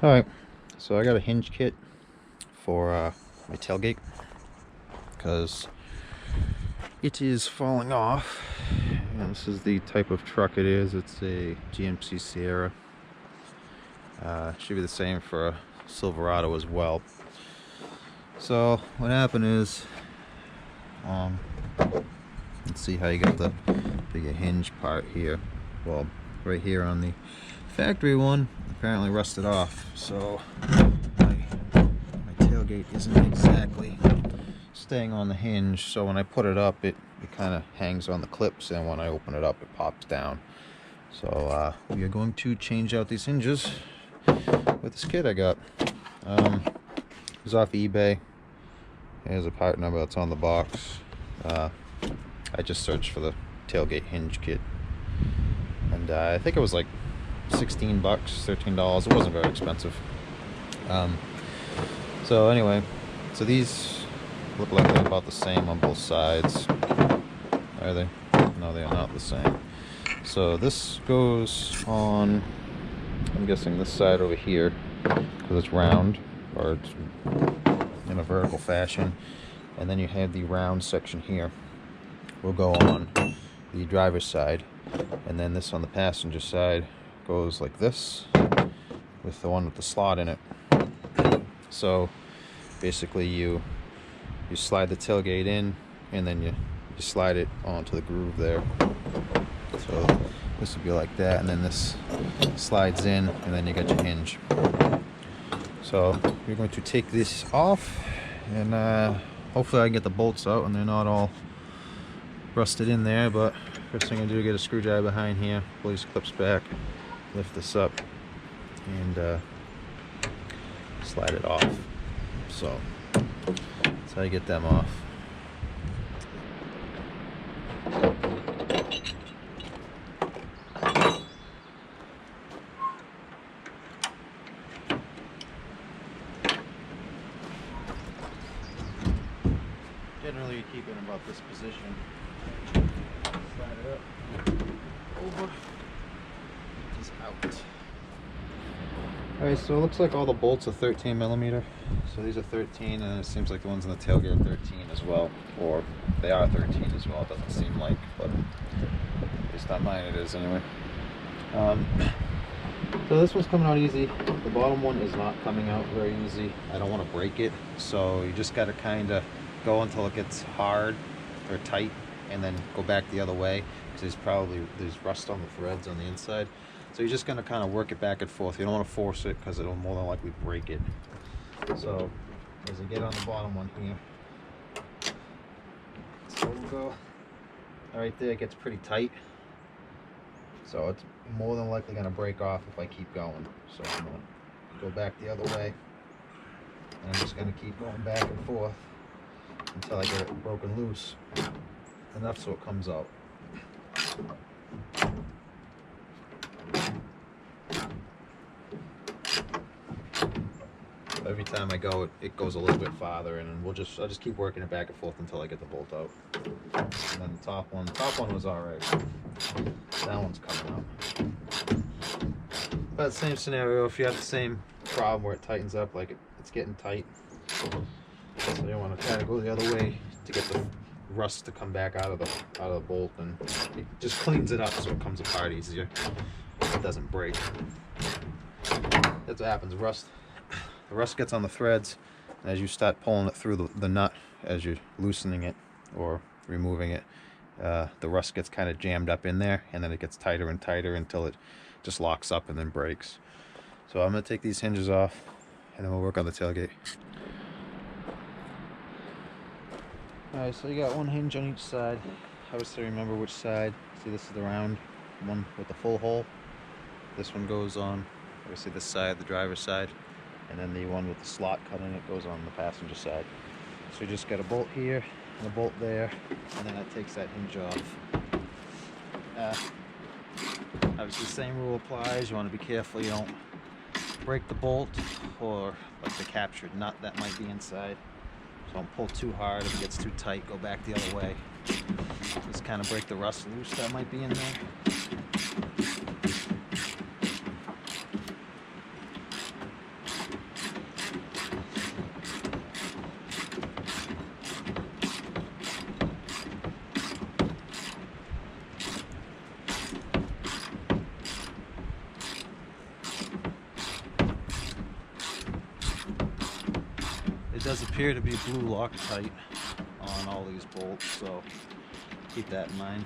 Alright, so I got a hinge kit for my tailgate because it is falling off. And this is the type of truck it is. It's a GMC Sierra. Should be the same for a Silverado as well. So what happened is, let's see how you get the hinge part here. Well, right here on the factory one, apparently rusted off. So my tailgate isn't exactly staying on the hinge. So when I put it up, it kind of hangs on the clips, and when I open it up, it pops down. So we are going to change out these hinges with this kit I got. It was off eBay. Here's a part number that's on the box. I just searched for the tailgate hinge kit, and I think it was like 16 bucks, $13. It wasn't very expensive. So anyway, so these look like they're about the same on both sides. Are they? No, they are not the same. So this goes on, I'm guessing this side over here, because it's round, or it's in a vertical fashion. And then you have the round section here will go on the driver's side, and then this on the passenger side goes like this, with the one with the slot in it. So basically you slide the tailgate in, and then you slide it onto the groove there. So this would be like that, and then this slides in, and then you get your hinge. So we're going to take this off, and hopefully I can get the bolts out and they're not all rusted in there. But first thing I do, get a screwdriver behind here, pull these clips back, lift this up, and slide it off. So that's how you get them off. Generally you keep it in about this position. Slide it up, over, is out. Alright, so it looks like all the bolts are 13 millimeter. So these are 13, and it seems like the ones in the tailgate are 13 as well. Or they are 13 as well, it doesn't seem like, but based on mine it is anyway. So this one's coming out easy. The bottom one is not coming out very easy. I don't want to break it, so you just got to kind of go until it gets hard or tight, and then go back the other way, because there's rust on the threads on the inside. So you're just going to kind of work it back and forth. You don't want to force it, because it'll more than likely break it. So as you get on the bottom one here, so we'll go right there. It gets pretty tight, so it's more than likely going to break off if I keep going. So I'm going to go back the other way, and I'm just going to keep going back and forth until I get it broken loose enough so it comes out. Every time I go, it goes a little bit farther, and I'll just keep working it back and forth until I get the bolt out. And then the top one was alright. That one's coming out. But same scenario, if you have the same problem where it tightens up, like it's getting tight, so you want to try to go the other way to get the rust to come back out of the bolt, and it just cleans it up so it comes apart easier. It doesn't break. That's what happens. The rust gets on the threads, and as you start pulling it through the nut, as you're loosening it or removing it, the rust gets kind of jammed up in there, and then it gets tighter and tighter until it just locks up and then breaks. So I'm going to take these hinges off, and then we'll work on the tailgate. Alright, so you got one hinge on each side. Obviously remember which side. See, this is the round one with the full hole. This one goes on, obviously, this side, the driver's side. And then the one with the slot cut in it goes on the passenger side. So you just got a bolt here and a bolt there, and then that takes that hinge off. Obviously the same rule applies. You want to be careful you don't break the bolt, or like the captured nut that might be inside. So don't pull too hard. If it gets too tight, go back the other way. Just kind of break the rust loose that might be in there. does appear to be blue Loctite on all these bolts, so keep that in mind.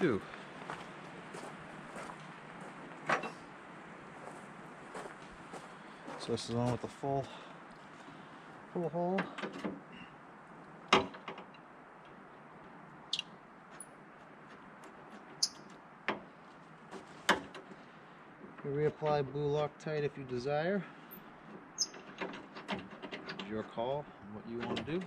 Two. So this is the one with the full hole. You reapply blue Loctite if you desire. It's your call on what you want to do.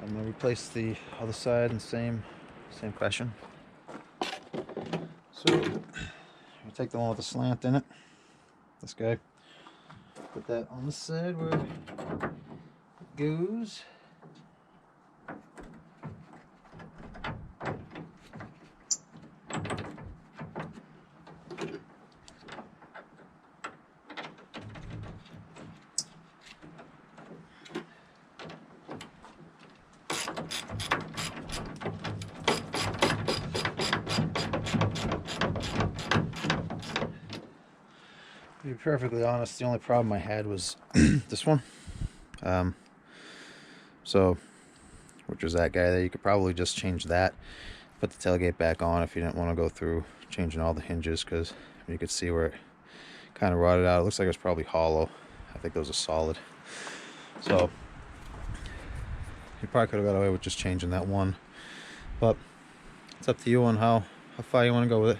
I'm going to replace the other side in the same fashion. So you take the one with the slant in it, this guy, put that on the side where it goes. To be perfectly honest, the only problem I had was this one. Which was that guy there. You could probably just change that, put the tailgate back on if you didn't want to go through changing all the hinges, because you could see where it kind of rotted out. It looks like it was probably hollow. I think those are solid. So you probably could have got away with just changing that one, but it's up to you on how far you want to go with it.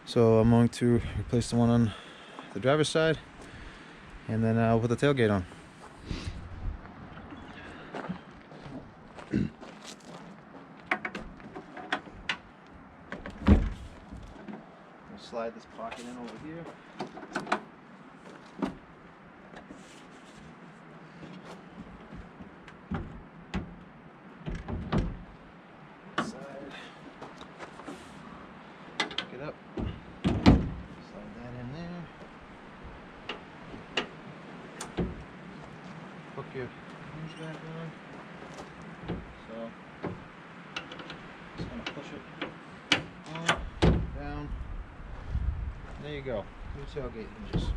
So I'm going to replace the one on the driver's side, and then I'll put the tailgate on. We'll slide this pocket in over here. Side. Pick it up. Slide that in there. Hook your hinge back on. So just gonna push it on, down. There you go. New tailgate hinges.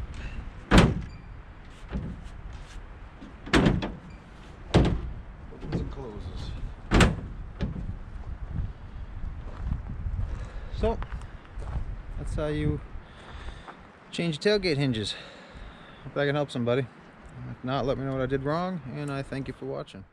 Opens and closes. So that's how you change tailgate hinges. Hope I can help somebody. If not, let me know what I did wrong, and I thank you for watching.